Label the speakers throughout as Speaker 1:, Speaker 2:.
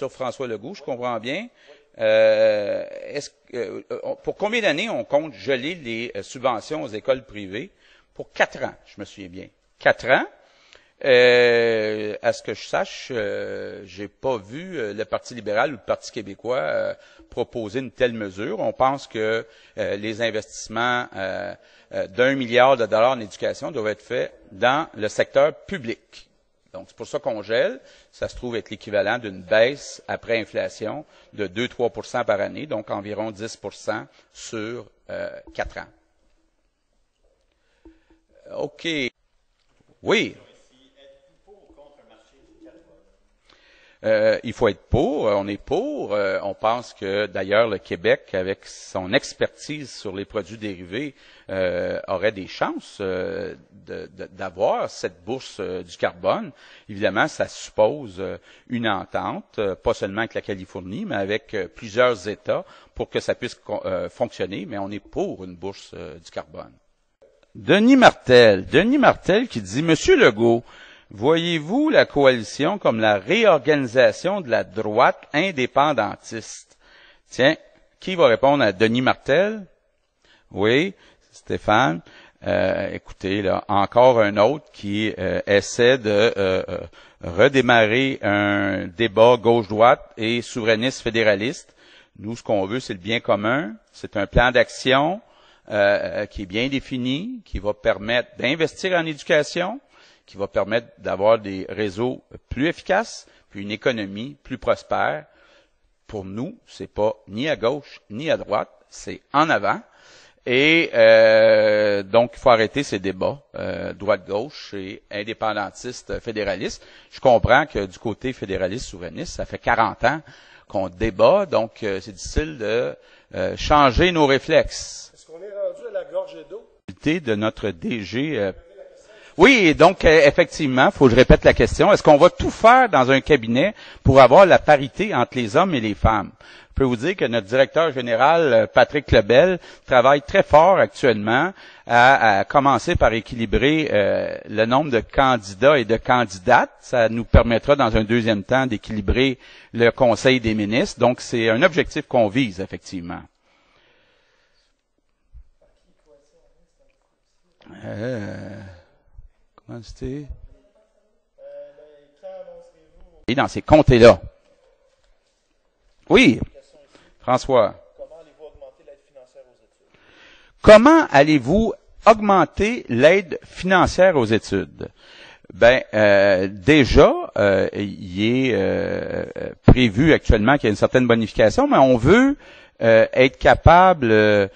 Speaker 1: sur François Legault, je comprends bien. Pour combien d'années on compte geler les subventions aux écoles privées? Pour 4 ans, je me souviens bien. 4 ans. À ce que je sache, j'ai pas vu le Parti libéral ou le Parti québécois proposer une telle mesure. On pense que les investissements d'1 milliard de dollars en éducation doivent être faits dans le secteur public. Donc, c'est pour ça qu'on gèle. Ça se trouve être l'équivalent d'une baisse après inflation de 2-3 % par année, donc environ 10 % sur 4 ans. OK. Oui. Il faut être pour, on est pour. On pense que d'ailleurs le Québec, avec son expertise sur les produits dérivés, aurait des chances d'avoir cette bourse du carbone. Évidemment, ça suppose une entente, pas seulement avec la Californie, mais avec plusieurs États pour que ça puisse fonctionner, mais on est pour une bourse du carbone. Denis Martel qui dit, Monsieur Legault, voyez-vous la coalition comme la réorganisation de la droite indépendantiste? Tiens, qui va répondre à Denis Martel? Oui, Stéphane. Écoutez, là, encore un autre qui essaie de redémarrer un débat gauche-droite et souverainiste-fédéraliste. Nous, ce qu'on veut, c'est le bien commun. C'est un plan d'action qui est bien défini, qui va permettre d'investir en éducation, qui va permettre d'avoir des réseaux plus efficaces, puis une économie plus prospère. Pour nous, c'est pas ni à gauche ni à droite, c'est en avant. Et donc, il faut arrêter ces débats, droite-gauche et indépendantiste-fédéraliste. Je comprends que du côté fédéraliste-souverainiste, ça fait 40 ans qu'on débat, donc c'est difficile de changer nos réflexes.
Speaker 2: Est-ce qu'on est rendu à la gorgée d'eau?
Speaker 1: De notre DG... Oui, donc effectivement, faut que je répète la question. Est-ce qu'on va tout faire dans un cabinet pour avoir la parité entre les hommes et les femmes? Je peux vous dire que notre directeur général, Patrick Lebel, travaille très fort actuellement à commencer par équilibrer le nombre de candidats et de candidates. Ça nous permettra dans un deuxième temps d'équilibrer le Conseil des ministres. Donc, c'est un objectif qu'on vise, effectivement. Comment c'était? Et dans ces comtés-là. Oui, François. Comment allez-vous augmenter l'aide financière aux études? Ben, déjà, il est prévu actuellement qu'il y a une certaine bonification, mais on veut être capable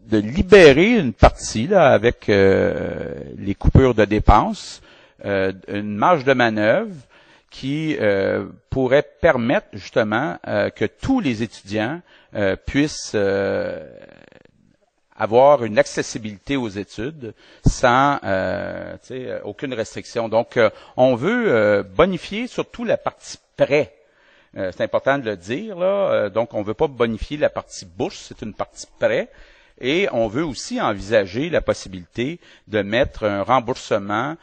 Speaker 1: de libérer une partie là avec les coupures de dépenses, une marge de manœuvre qui pourrait permettre justement que tous les étudiants puissent avoir une accessibilité aux études sans aucune restriction. Donc, on veut bonifier surtout la partie prêt. C'est important de le dire, là. Donc, on ne veut pas bonifier la partie bourse, c'est une partie prêt. Et on veut aussi envisager la possibilité de mettre un remboursement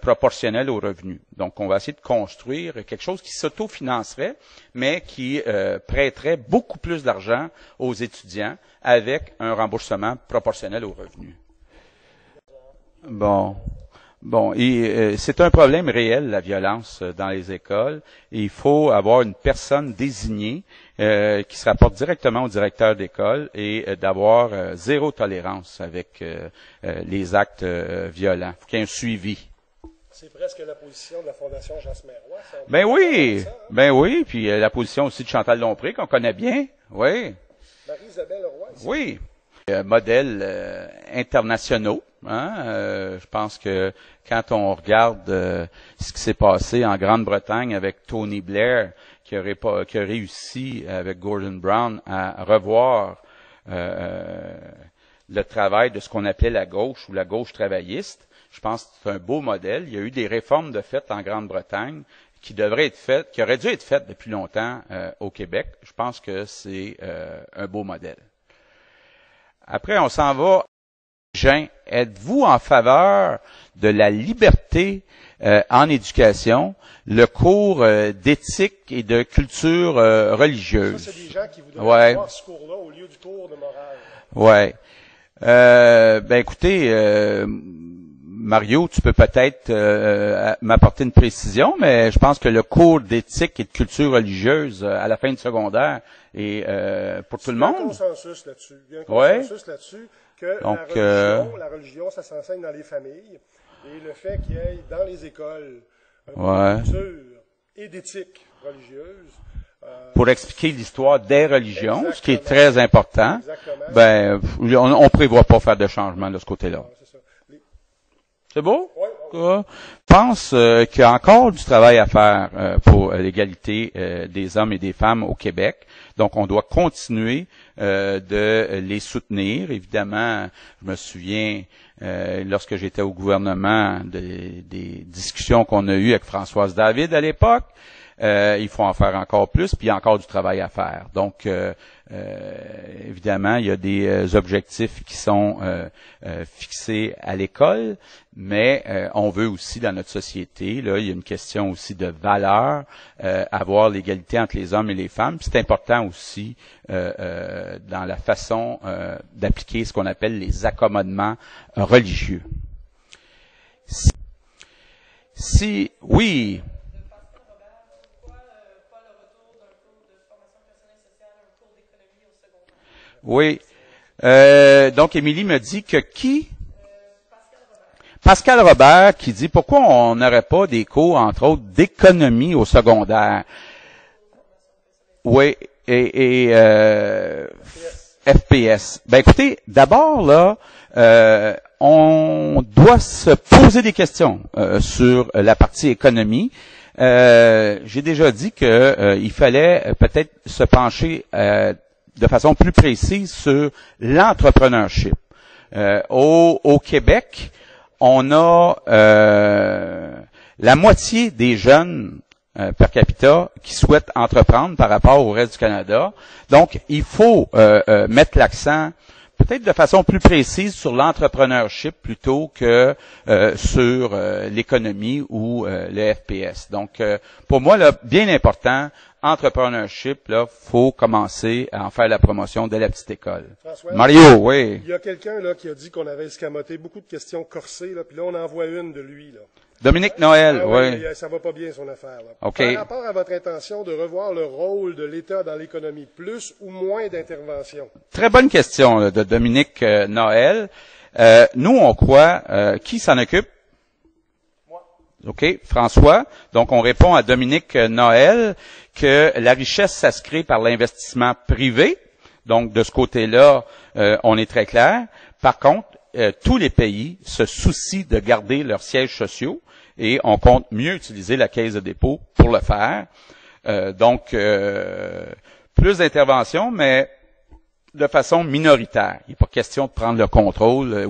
Speaker 1: proportionnel aux revenus. Donc, on va essayer de construire quelque chose qui s'autofinancerait, mais qui prêterait beaucoup plus d'argent aux étudiants avec un remboursement proportionnel aux revenus. Bon, et c'est un problème réel, la violence dans les écoles. Et il faut avoir une personne désignée qui se rapporte directement au directeur d'école et d'avoir zéro tolérance avec les actes violents. Il faut qu'il y ait un suivi.
Speaker 2: C'est presque la position de la Fondation Jasmin-Roy.
Speaker 1: Ben oui, puis la position aussi de Chantal Lompré, qu'on connaît bien, oui.
Speaker 2: Marie-Isabelle Roy.
Speaker 1: Oui. Modèles internationaux. Je pense que quand on regarde ce qui s'est passé en Grande-Bretagne avec Tony Blair, qui a réussi avec Gordon Brown à revoir le travail de ce qu'on appelait la gauche ou la gauche travailliste, je pense que c'est un beau modèle. Il y a eu des réformes de fait en Grande-Bretagne qui auraient dû être faites depuis longtemps au Québec. Je pense que c'est un beau modèle. Après, on s'en va. Jean, êtes-vous en faveur de la liberté en éducation le cours d'éthique et de culture religieuse.
Speaker 2: Ça, c'est des gens qui voudraient avoir ce cours-là au lieu du cours de morale.
Speaker 1: Ouais. Ben écoutez, Mario, tu peux peut-être m'apporter une précision, mais je pense que le cours d'éthique et de culture religieuse à la fin du secondaire est pour tout le monde.
Speaker 2: Il y a un consensus là-dessus. Il y a un consensus là-dessus que
Speaker 1: donc,
Speaker 2: la religion, ça s'enseigne dans les familles, et le fait qu'il y ait dans les écoles de culture et d'éthique religieuse.
Speaker 1: Pour expliquer l'histoire des religions, ce qui est très important, ben on prévoit pas faire de changement de ce côté-là. C'est beau?
Speaker 2: Oui.
Speaker 1: Je pense qu'il y a encore du travail à faire pour l'égalité des hommes et des femmes au Québec. Donc, on doit continuer de les soutenir. Évidemment, je me souviens, lorsque j'étais au gouvernement, des discussions qu'on a eues avec Françoise David à l'époque. Il faut en faire encore plus, puis il y a encore du travail à faire. Donc, évidemment, il y a des objectifs qui sont fixés à l'école, mais on veut aussi, dans notre société, là, il y a une question aussi de valeur, avoir l'égalité entre les hommes et les femmes. Puis c'est important aussi dans la façon d'appliquer ce qu'on appelle les accommodements religieux. Oui. Oui. Donc, Émilie me dit que qui? Pascal Robert qui dit pourquoi on n'aurait pas des cours, entre autres, d'économie au secondaire. Oui, et FPS. Ben écoutez, d'abord là, on doit se poser des questions sur la partie économie. J'ai déjà dit que il fallait peut-être se pencher de façon plus précise sur l'entrepreneurship. Au Québec, on a la moitié des jeunes per capita qui souhaitent entreprendre par rapport au reste du Canada. Donc, il faut mettre l'accent peut-être de façon plus précise sur l'entrepreneurship plutôt que sur l'économie ou le FPS. Donc, pour moi, là, bien important, entrepreneurship, là, faut commencer à en faire la promotion dès la petite école.
Speaker 2: François,
Speaker 1: Mario, oui.
Speaker 2: Il y a quelqu'un là qui a dit qu'on avait escamoté beaucoup de questions corsées, là, puis là, on en voit une de lui, là.
Speaker 1: Dominique Noël, oui.
Speaker 2: Ça va pas bien, son affaire, là.
Speaker 1: OK.
Speaker 2: Par rapport à votre intention de revoir le rôle de l'État dans l'économie, plus ou moins d'intervention?
Speaker 1: Très bonne question là, de Dominique Noël. Nous, on croit, qui s'en occupe? OK, François. Donc, on répond à Dominique Noël que la richesse, ça se crée par l'investissement privé. Donc, de ce côté-là, on est très clair. Par contre, tous les pays se soucient de garder leurs sièges sociaux et on compte mieux utiliser la caisse de dépôt pour le faire. Donc, plus d'intervention, mais de façon minoritaire. Il n'est pas question de prendre le contrôle